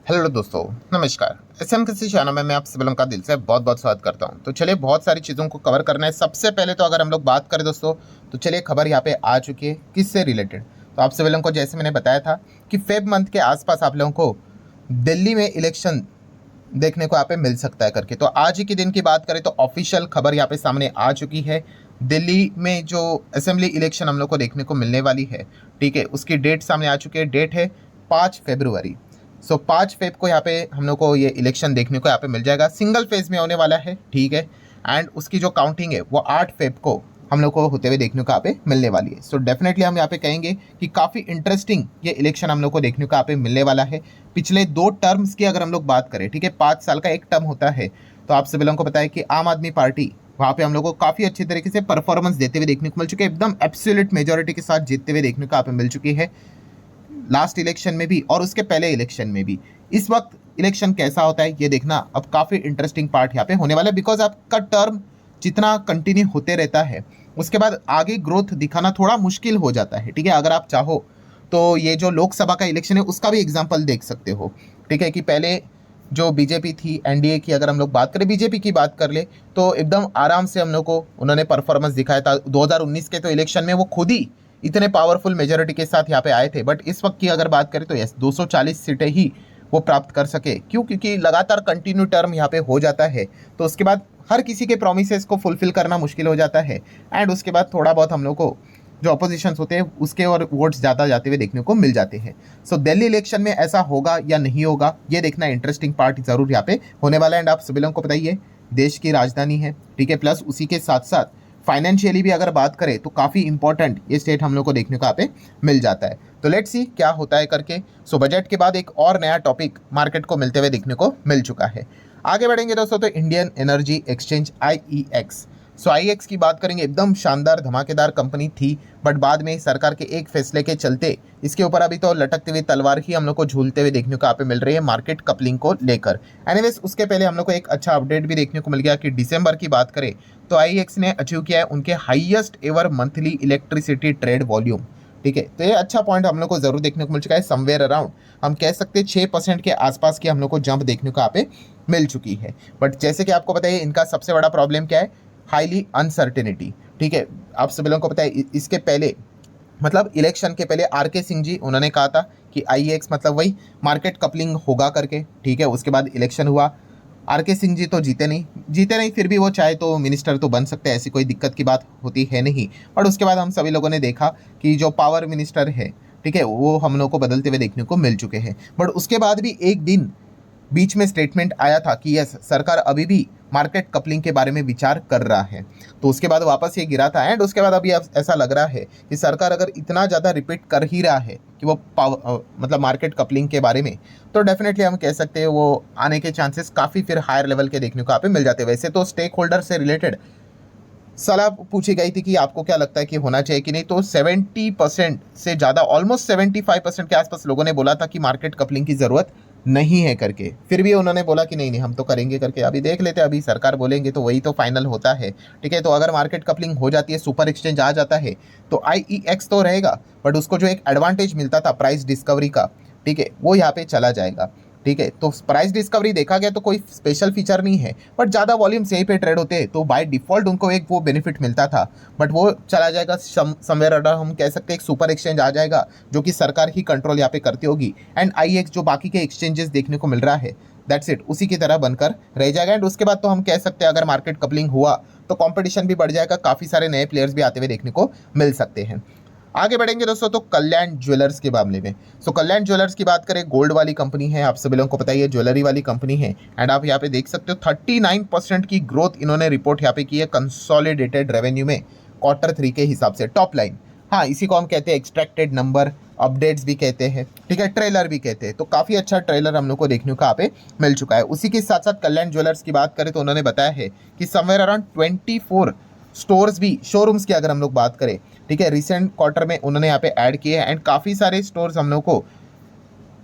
Hello दोस्तों, नमस्कार। SM कृषि चैनल में मैं आप सभी लोगों का दिल से बहुत बहुत स्वागत करता हूं। तो चलिए, बहुत सारी चीज़ों को कवर करना है। सबसे पहले तो अगर हम लोग बात करें दोस्तों, तो चलिए खबर यहाँ पे आ चुकी है किससे रिलेटेड। तो आप सभी लोगों को जैसे मैंने बताया था कि फेब मंथ के आसपास आप लोगों को दिल्ली में इलेक्शन देखने को यहाँ पे मिल सकता है करके। तो आज ही के दिन की बात करें तो ऑफिशियल खबर यहाँ पे सामने आ चुकी है। दिल्ली में जो असेंबली इलेक्शन हम लोग को देखने को मिलने वाली है, ठीक है, उसकी डेट सामने आ चुकी है। डेट है 5 फरवरी। 5 फेब को यहाँ पे हम लोग को ये इलेक्शन देखने को यहाँ पे मिल जाएगा। सिंगल फेज में होने वाला है, ठीक है। एंड उसकी जो काउंटिंग है वो 8 फेब को हम लोग को होते हुए देखने को यहाँ पे मिलने वाली है। सो डेफिनेटली हम यहाँ पे कहेंगे कि काफ़ी इंटरेस्टिंग ये इलेक्शन हम लोग को देखने को यहाँ पे मिलने वाला है। पिछले 2 टर्म्स की अगर हम लोग बात करें, ठीक है, 5 साल का एक टर्म होता है। तो आप सभी लोगों को पता है कि आम आदमी पार्टी वहाँ पे हम लोग को काफ़ी अच्छी तरीके से परफॉर्मेंस देते हुए देखने को मिल चुके हैं। एकदम एब्सोल्यूट मेजोरिटी के साथ जीतते हुए देखने को यहाँ पे मिल चुकी है, लास्ट इलेक्शन में भी और उसके पहले इलेक्शन में भी। इस वक्त इलेक्शन कैसा होता है ये देखना अब काफ़ी इंटरेस्टिंग पार्ट यहाँ पे होने वाला है, बिकॉज आपका टर्म जितना कंटिन्यू होते रहता है उसके बाद आगे ग्रोथ दिखाना थोड़ा मुश्किल हो जाता है, ठीक है। अगर आप चाहो तो ये जो लोकसभा का इलेक्शन है उसका भी एग्जाम्पल देख सकते हो, ठीक है, कि पहले जो बीजेपी थी, एनडीए की अगर हम लोग बात करें, बीजेपी की बात कर ले तो एकदम आराम से हम लोग को उन्होंने परफॉर्मेंस दिखाया था। 2019 के तो इलेक्शन में वो खुद ही इतने पावरफुल मेजोरिटी के साथ यहाँ पे आए थे। बट इस वक्त की अगर बात करें तो यस, 240 सीटें ही वो प्राप्त कर सके। क्यों? क्योंकि लगातार कंटिन्यू टर्म यहाँ पे हो जाता है, तो उसके बाद हर किसी के प्रोमिसेस को फुलफिल करना मुश्किल हो जाता है। एंड उसके बाद थोड़ा बहुत हम लोग को जो अपोजिशन होते हैं उसके और वोट्स ज़्यादा जाते हुए देखने को मिल जाते हैं। सो दिल्ली इलेक्शन में ऐसा होगा या नहीं होगा ये देखना इंटरेस्टिंग पार्ट जरूर यहाँ पे होने वाला है। एंड आप सभी लोगों को बताइए, देश की राजधानी है, ठीक है, प्लस उसी के साथ साथ फाइनेंशियली भी अगर बात करें तो काफ़ी इंपॉर्टेंट ये स्टेट हम लोग को देखने को यहाँ पे मिल जाता है। तो लेट्स सी क्या होता है करके। सो बजट के बाद एक और नया टॉपिक मार्केट को मिलते हुए देखने को मिल चुका है। आगे बढ़ेंगे दोस्तों तो इंडियन एनर्जी एक्सचेंज आईईएक्स। सो आईईएक्स की बात करेंगे, एकदम शानदार धमाकेदार कंपनी थी, बट बाद में सरकार के एक फैसले के चलते इसके ऊपर अभी तो लटकती हुई तलवार ही हम लोग को झूलते हुए देखने को यहाँ पे मिल रही है मार्केट कपलिंग को लेकर। एनीवेज, उसके पहले हम लोग को एक अच्छा अपडेट भी देखने को मिल गया कि दिसंबर की बात करें तो आईईएक्स ने अचीव किया है उनके highest ever monthly electricity trade volume, ठीक है। तो ये अच्छा पॉइंट हम लोग को जरूर देखने को मिल चुका है। समवेयर अराउंड हम कह सकते हैं 6% के आसपास की हम लोग को जंप देखने को यहाँ पे मिल चुकी है। बट जैसे कि आपको बताइए, इनका सबसे बड़ा प्रॉब्लम क्या है? हाईली अनसर्टेनिटी, ठीक है। आप सभी लोगों को पता है इसके पहले, मतलब इलेक्शन के पहले आरके सिंह जी उन्होंने कहा था कि आईईएक्स मतलब वही मार्केट कपलिंग होगा करके, ठीक है। उसके बाद इलेक्शन हुआ, आरके सिंह जी तो जीते नहीं, फिर भी वो चाहे तो मिनिस्टर तो बन सकते हैं, ऐसी कोई दिक्कत की बात होती है नहीं। और उसके बाद हम सभी लोगों ने देखा कि जो पावर मिनिस्टर है, ठीक है, वो हम लोग को बदलते हुए देखने को मिल चुके हैं। बट उसके बाद भी एक दिन बीच में स्टेटमेंट आया था कि यस, सरकार अभी भी मार्केट कपलिंग के बारे में विचार कर रहा है। तो उसके बाद वापस ये गिरा था। एंड उसके बाद अभी ऐसा लग रहा है कि सरकार अगर इतना ज़्यादा रिपीट कर ही रहा है कि वो मतलब मार्केट कपलिंग के बारे में, तो डेफिनेटली हम कह सकते हैं वो आने के चांसेस काफ़ी फिर हायर लेवल के देखने को यहाँ पे मिल जाते हैं। वैसे तो स्टेक होल्डर से रिलेटेड सलाह पूछी गई थी कि आपको क्या लगता है कि होना चाहिए कि नहीं, तो 70% से ज़्यादा, ऑलमोस्ट 75% के आसपास लोगों ने बोला था कि मार्केट कपलिंग की ज़रूरत नहीं है करके। फिर भी उन्होंने बोला कि नहीं नहीं, हम तो करेंगे करके। अभी देख लेते हैं, अभी सरकार बोलेंगे तो वही तो फाइनल होता है, ठीक है। तो अगर मार्केट कपलिंग हो जाती है, सुपर एक्सचेंज आ जाता है, तो आईईएक्स तो रहेगा, बट उसको जो एक एडवांटेज मिलता था प्राइस डिस्कवरी का, ठीक है, वो यहाँ पे चला जाएगा, ठीक है। तो प्राइस डिस्कवरी देखा गया तो कोई स्पेशल फीचर नहीं है, बट ज़्यादा वॉल्यूम्स यहीं पे ट्रेड होते हैं तो बाय डिफॉल्ट उनको एक वो बेनिफिट मिलता था, बट वो चला जाएगा। समवेयर अराउंड हम कह सकते हैं एक सुपर एक्सचेंज आ जाएगा जो कि सरकार ही कंट्रोल यहाँ पे करती होगी। एंड आईएक्स जो बाकी के एक्सचेंजेस देखने को मिल रहा है, दैट्स इट, उसी की तरह बनकर रह जाएगा। एंड उसके बाद तो हम कह सकते हैं अगर मार्केट कपलिंग हुआ तो कॉम्पिटिशन भी बढ़ जाएगा, काफ़ी सारे नए प्लेयर्स भी आते हुए देखने को मिल सकते हैं। आगे बढ़ेंगे दोस्तों तो कल्याण ज्वेलर्स के मामले में। सो कल्याण ज्वेलर्स की बात करें, गोल्ड वाली कंपनी है, आप सभी लोगों को पता है ज्वेलरी वाली कंपनी है। एंड आप यहाँ पे देख सकते हो 39% की ग्रोथ इन्होंने रिपोर्ट यहाँ पे की है कंसोलिडेटेड रेवेन्यू में Q3 के हिसाब से। टॉप लाइन, हाँ, इसी को हम कहते हैं एक्सट्रैक्टेड नंबर, अपडेट्स भी कहते हैं, ठीक है, ट्रेलर भी कहते हैं। तो काफ़ी अच्छा ट्रेलर हम लोग को देखने को यहाँ पे मिल चुका है। उसी के साथ साथ कल्याण ज्वेलर्स की बात करें तो उन्होंने बताया है कि समवेयर अराउंड 24 स्टोर्स भी, शोरूम्स की अगर हम लोग बात करें, ठीक है, रिसेंट क्वार्टर में उन्होंने यहाँ पे ऐड किए हैं। एंड काफ़ी सारे स्टोर्स हम लोग को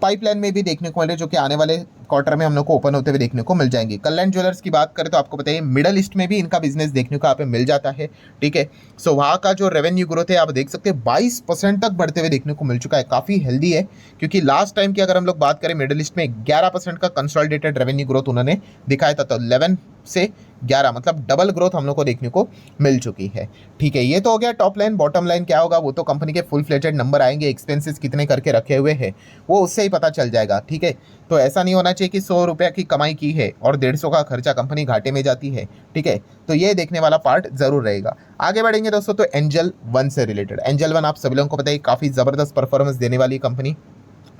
पाइपलाइन में भी देखने को मिल रहे जो कि आने वाले क्वार्टर में हम लोग को ओपन होते हुए देखने को मिल जाएंगे। कल्याण ज्वेलर्स की बात करें तो आपको बताइए मिडल ईस्ट में भी इनका बिजनेस देखने को यहाँ पे मिल जाता है, ठीक है। सो वहाँ का जो रेवेन्यू ग्रोथ है आप देख सकते हैं 22% तक बढ़ते हुए देखने को मिल चुका है, काफ़ी हेल्दी है। क्योंकि लास्ट टाइम की अगर हम लोग बात करें मिडल ईस्ट में 11% का कंसोलिडेटेड रेवेन्यू ग्रोथ उन्होंने दिखाया था, तो 11 से 11 मतलब डबल ग्रोथ हम लोग को देखने को मिल चुकी है, ठीक है। ये तो हो गया टॉप लाइन। बॉटम लाइन क्या होगा वो तो कंपनी के फुल फ्लेजेड नंबर आएंगे, एक्सपेंसेस कितने करके रखे हुए हैं वो उससे ही पता चल जाएगा, ठीक है। तो ऐसा नहीं होना चाहिए कि 100 रुपये की कमाई की है और 150 का खर्चा कंपनी घाटे में जाती है, ठीक है। तो ये देखने वाला पार्ट जरूर रहेगा। आगे बढ़ेंगे दोस्तों तो एंजल वन से रिलेटेड। एंजल वन आप सभी लोगों को बताइए काफ़ी ज़बरदस्त परफॉर्मेंस देने वाली कंपनी,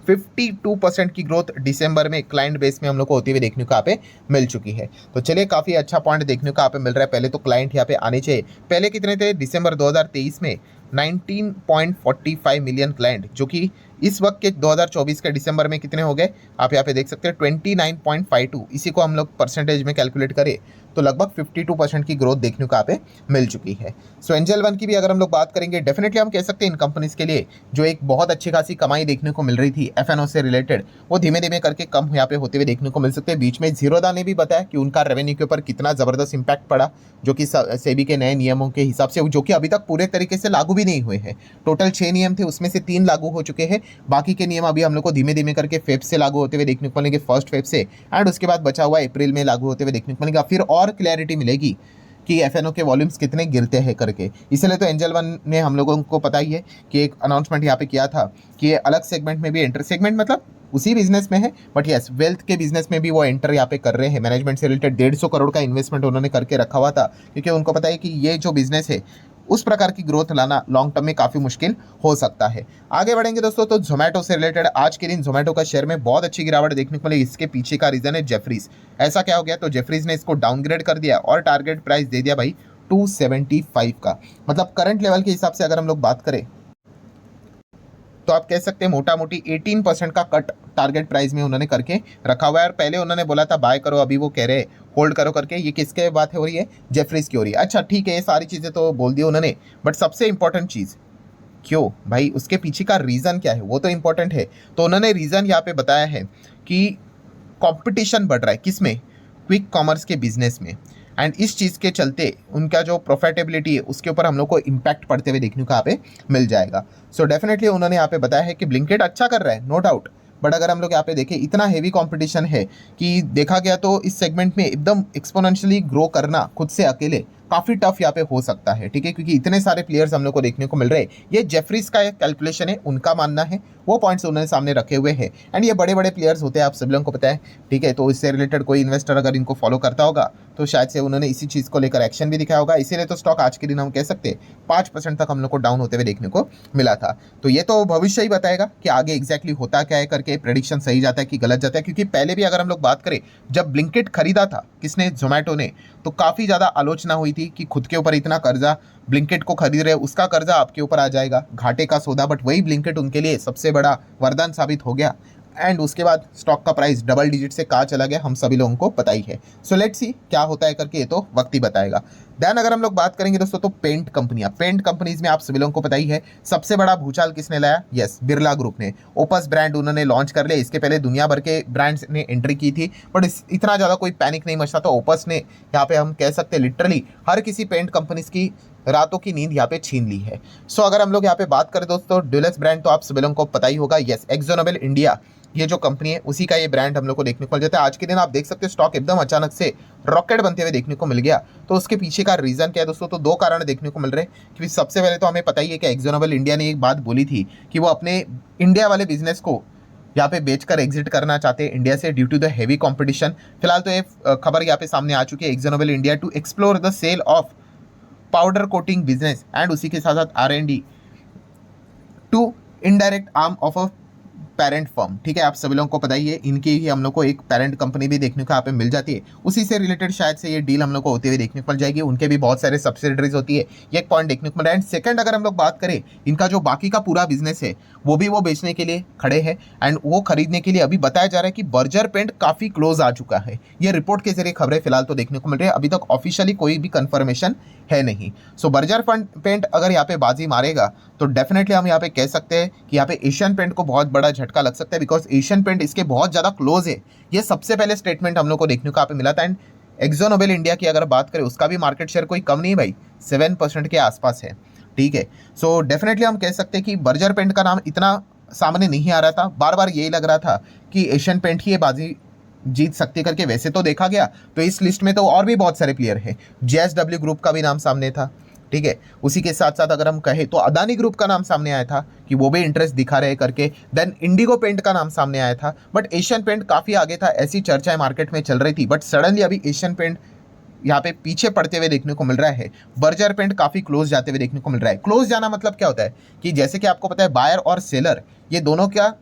52% की ग्रोथ दिसंबर में क्लाइंट बेस में हम लोग को होती हुई देखने को यहाँ पे मिल चुकी है। तो चलिए काफ़ी अच्छा पॉइंट देखने को यहाँ पे मिल रहा है। पहले तो क्लाइंट यहाँ पे आने चाहिए। पहले कितने थे दिसंबर 2023 में 19.45 मिलियन क्लाइंट, जो कि इस वक्त के 2024 के दिसंबर में कितने हो गए आप यहाँ पे देख सकते हैं 29.52। इसी को हम लोग परसेंटेज में कैलकुलेट करें तो लगभग 52% की ग्रोथ देखने को यहाँ पे मिल चुकी है। सो एंजल वन की भी अगर हम लोग बात करेंगे डेफिनेटली हम कह सकते हैं इन कंपनीज के लिए जो एक बहुत अच्छी खासी कमाई देखने को मिल रही थी एफएनओ से रिलेटेड, वो धीमे धीमे करके कम यहाँ पे होते हुए देखने को मिल सकते हैं। बीच में जीरोदा ने भी बताया कि उनका रेवेन्यू के ऊपर कितना ज़बरदस्त इंपैक्ट पड़ा, जो कि सेबी के नए नियमों के हिसाब से, जो कि अभी तक पूरे तरीके से लागू भी नहीं हुए हैं। टोटल 6 नियम थे, उसमें से 3 लागू हो चुके हैं, बाकी के नियम अभी हम लोग को धीमे धीमे करके फेब से लागू होते हुए देखने को मिलेंगे, 1 फेब से, एंड उसके बाद बचा हुआ अप्रैल में लागू होते हुए देखने को मिलेगा। फिर और क्लैरिटी मिलेगी कि एफएनओ के वॉल्यूम्स कितने गिरते हैं करके। इसलिए तो एंजल वन ने हम लोगों को पता ही है कि एक अनाउंसमेंट यहाँ पे किया था कि ये अलग सेगमेंट में भी एंटर, सेगमेंट मतलब उसी बिजनेस में है बट यस वेल्थ के बिजनेस में भी वो एंटर यहाँ पे कर रहे हैं। मैनेजमेंट से रिलेटेड 150 करोड़ का इन्वेस्टमेंट उन्होंने करके रखा हुआ था, क्योंकि उनको पता है कि ये जो बिजनेस है उस प्रकार की ग्रोथ लाना लॉन्ग टर्म में काफ़ी मुश्किल हो सकता है। आगे बढ़ेंगे दोस्तों तो जोमेटो से रिलेटेड आज के दिन जोमेटो का शेयर में बहुत अच्छी गिरावट देखने को मिली। इसके पीछे का रीजन है जेफरीज। ऐसा क्या हो गया तो जेफरीज ने इसको डाउनग्रेड कर दिया और टारगेट प्राइस दे दिया भाई 275 का। मतलब करंट लेवल के हिसाब से अगर हम लोग बात करें तो आप कह सकते हैं मोटा मोटी 18% का कट टारगेट प्राइस में उन्होंने करके रखा हुआ है। और पहले उन्होंने बोला था बाय करो, अभी वो कह रहे होल्ड करो करके। ये किसके बात हो रही है? जेफरीज की हो रही है। अच्छा ठीक है, ये सारी चीज़ें तो बोल दी उन्होंने, बट सबसे इंपॉर्टेंट चीज़ क्यों भाई, उसके पीछे का रीज़न क्या है वो तो इंपॉर्टेंट है। तो उन्होंने रीज़न यहाँ पे बताया है कि कंपटीशन बढ़ रहा है किसमें, क्विक कॉमर्स के बिजनेस में, एंड इस चीज़ के चलते उनका जो प्रॉफिटेबिलिटी है उसके ऊपर हम लोग को इम्पैक्ट पड़ते हुए देखने को यहाँ पे मिल जाएगा। सो डेफिनेटली उन्होंने यहाँ पे बताया है कि ब्लिंकिट अच्छा कर रहा है, नो डाउट, बट अगर हम लोग यहाँ पे देखें इतना हेवी कंपटीशन है कि देखा गया तो इस सेगमेंट में एकदम एक्सपोनेंशियली ग्रो करना खुद से अकेले काफ़ी टफ यहाँ पे हो सकता है, ठीक है, क्योंकि इतने सारे प्लेयर्स हम लोग को देखने को मिल रहे हैं। ये जेफरीज का एक कैलकुलेशन है, उनका मानना है, वो पॉइंट्स उन्होंने सामने रखे हुए हैं, एंड ये बड़े बड़े प्लेयर्स होते हैं आप सभी लोगों को पता है, ठीक है। तो इससे रिलेटेड कोई इन्वेस्टर अगर इनको फॉलो करता होगा तो शायद से उन्होंने इसी चीज़ को लेकर एक्शन भी दिखाया होगा। इसीलिए तो स्टॉक आज के दिन हम कह सकते हैं 5% तक हम लोग को डाउन होते हुए देखने को मिला था। तो ये तो भविष्य ही बताएगा कि आगे एग्जैक्टली होता क्या है करके, प्रेडिक्शन सही जाता है कि गलत जाता है। क्योंकि पहले भी अगर हम लोग बात करें जब ब्लिंकिट खरीदा था किसने, जोमेटो ने, तो काफ़ी ज़्यादा आलोचना हुई थी कि खुद के ऊपर इतना कर्जा, ब्लिंकिट को खरीद रहे, उसका कर्जा आपके ऊपर आ जाएगा, घाटे का सौदा। बट वही ब्लिंकिट उनके लिए सबसे बड़ा वरदान साबित हो गया, एंड उसके बाद स्टॉक का प्राइस डबल डिजिट से कहाँ चला गया हम सभी लोगों को पता ही है। सो लेट्स सी क्या होता है करके, ये तो वक्त ही बताएगा। देन अगर हम लोग बात करेंगे दोस्तों तो पेंट कंपनियां, पेंट कंपनीज में आप सभी लोगों को पता ही है सबसे बड़ा भूचाल किसने लाया, यस बिरला ग्रुप ने। ओपस ब्रांड उन्होंने लॉन्च कर लिया, इसके पहले दुनिया भर के ब्रांड्स ने एंट्री की थी, बट इतना ज़्यादा कोई पैनिक नहीं मचा। तो ओपस ने यहाँ पे हम कह सकते हैं लिटरली हर किसी पेंट कंपनीज की रातों की नींद यहाँ पे छीन ली है। सो अगर हम लोग यहाँ पे बात करें दोस्तों ड्यूलेक्स ब्रांड तो आप सभी लोगों को पता ही होगा, यस एक्जोनोबल इंडिया ये जो कंपनी है उसी का ये ब्रांड हम लोग को देखने को मिल जाता है। आज के दिन आप देख सकते हैं स्टॉक एकदम अचानक से रॉकेट बनते हुए देखने को मिल गया। तो उसके पीछे का रीज़न क्या है दोस्तों, तो 2 कारण देखने को मिल रहे हैं। क्योंकि सबसे पहले तो हमें पता ही है कि एक्जोनोबल इंडिया ने एक बात बोली थी कि वो अपने इंडिया वाले बिजनेस को यहाँ पे बेचकर एग्जिट करना चाहते हैं इंडिया से due to the heavy competition. फिलहाल तो ये खबर यहाँ पे सामने आ चुकी है, AkzoNobel India to explore the sale of powder coating business and उसी के साथ साथ R&D to indirect arm of a parent firm, ठीक है। आप सभी लोगों को पता ही है इनकी ही हम लोग को एक पेरेंट कंपनी भी देखने को यहाँ पे मिल जाती है, उसी से रिलेटेड शायद से ये डील हम लोग को होते हुए देखने को मिल जाएगी। उनके भी बहुत सारे सब्सिडरीज होती है, ये एक पॉइंट देखने को मिल रहा है। एंड सेकंड अगर हम लोग बात करें इनका जो बाकी का पूरा बिजनेस है वो भी वो बेचने के लिए खड़े हैं, एंड वो खरीदने के लिए अभी बताया जा रहा है कि बर्जर पेंट काफ़ी क्लोज आ चुका है। ये रिपोर्ट के जरिए खबरें फिलहाल तो देखने को मिल रही है, अभी तक ऑफिशियली कोई भी कंफर्मेशन है नहीं। सो बर्जर पेंट अगर यहाँ पे बाजी मारेगा तो डेफिनेटली हम यहाँ पे कह सकते हैं कि यहाँ पे एशियन पेंट को बहुत बड़ा झटका झटका लग सकता है, बिकॉज एशियन पेंट इसके बहुत ज़्यादा क्लोज है। ये सबसे पहले स्टेटमेंट हम लोग को देखने को यहाँ पे मिला था। एंड एक्जो नोबेल इंडिया की अगर बात करें, उसका भी मार्केट शेयर कोई कम नहीं है भाई, 7% के आसपास है। ठीक है, सो डेफिनेटली हम कह सकते हैं कि बर्जर पेंट का नाम इतना सामने नहीं आ रहा था, बार बार यही लग रहा था कि एशियन पेंट ही ये बाजी जीत सकती करके। वैसे तो देखा गया तो इस लिस्ट में तो और भी बहुत सारे प्लेयर हैं, JSW ग्रुप का भी नाम सामने था। ठीक है, उसी के साथ साथ अगर हम कहें तो अदानी ग्रुप का नाम सामने आया था कि वो भी इंटरेस्ट दिखा रहे करके। देन इंडिगो पेंट का नाम सामने आया था, बट एशियन पेंट काफ़ी आगे था, ऐसी चर्चाएं मार्केट में चल रही थी। बट सडनली अभी एशियन पेंट यहाँ पे पीछे पड़ते हुए देखने को मिल रहा है, बर्जर पेंट काफ़ी क्लोज जाते हुए देखने को मिल रहा है। क्लोज जाना मतलब क्या होता है कि जैसे कि आपको पता है बायर और सेलर ये दोनों क्या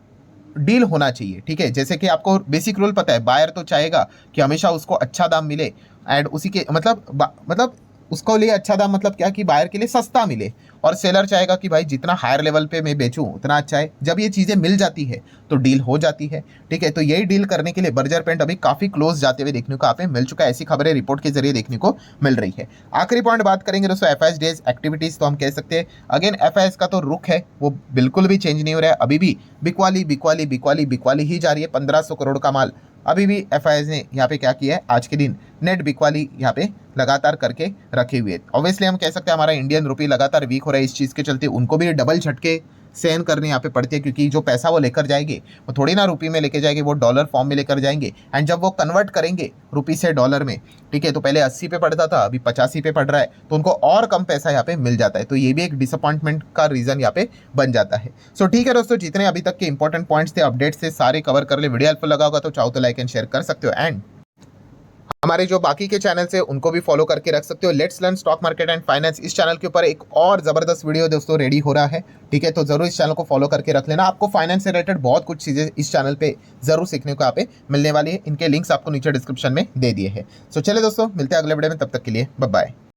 डील होना चाहिए। ठीक है, जैसे कि आपको बेसिक रूल पता है, बायर तो चाहेगा कि हमेशा उसको अच्छा दाम मिले, एंड उसी के मतलब उसको लिए अच्छा दाम मतलब क्या कि बायर के लिए सस्ता मिले, और सेलर चाहेगा कि भाई जितना हायर लेवल पे मैं बेचूं उतना अच्छा है। जब ये चीज़ें मिल जाती है तो डील हो जाती है। ठीक है, तो यही डील करने के लिए बर्जर पेंट अभी काफ़ी क्लोज जाते हुए देखने को आप मिल चुका है, ऐसी खबरें रिपोर्ट के जरिए देखने को मिल रही है। आखिरी पॉइंट बात करेंगे दोस्तों FIS डेज एक्टिविटीज़, तो हम कह सकते हैं अगेन FIS का तो रुख है वो बिल्कुल भी चेंज नहीं हो रहा है, अभी भी बिकवाली बिकवाली बिकवाली बिकवाली ही जा रही है। 1500 करोड़ का माल अभी भी FIS ने यहाँ पे क्या किया है, आज के दिन नेट बिकवाली यहाँ पे लगातार करके रखे हुए। ऑब्वियसली हम कह सकते हैं हमारा इंडियन रुपी लगातार वीक हो रहा है, इस चीज़ के चलते उनको भी डबल झटके सहन करने यहाँ पे पड़ती है, क्योंकि जो पैसा वो लेकर जाएंगे वो थोड़ी ना रुपये में लेके जाएंगे, वो डॉलर फॉर्म में लेकर जाएंगे। एंड जब वो कन्वर्ट करेंगे रुपये से डॉलर में, ठीक है, तो पहले 80 पे पड़ता था, अभी 85 पे पड़ रहा है, तो उनको और कम पैसा यहाँ पे मिल जाता है। तो ये भी एक डिसअपॉइंटमेंट का रीजन यहाँ पे बन जाता है। सो ठीक है दोस्तों, जितने अभी तक के इंपॉर्टेंट पॉइंट्स थे, अपडेट्स थे, सारे कवर कर ले। वीडियो हेल्पफुल लगा होगा तो चाहो तो लाइक एंड शेयर कर सकते हो, एंड हमारे जो बाकी के चैनल्स है उनको भी फॉलो करके रख सकते हो। Let's learn stock market and finance, इस चैनल के ऊपर एक और जबरदस्त वीडियो दोस्तों रेडी हो रहा है। ठीक है, तो जरूर इस चैनल को फॉलो करके रख लेना, आपको फाइनेंस से रिलेटेड बहुत कुछ चीजें इस चैनल पे जरूर सीखने को यहाँ पे मिलने वाली है। इनके लिंक्स आपको नीचे डिस्क्रिप्शन में दे दिए हैं। सो चले दोस्तों, मिलते हैं अगले वीडियो में, तब तक के लिए बाय बाय।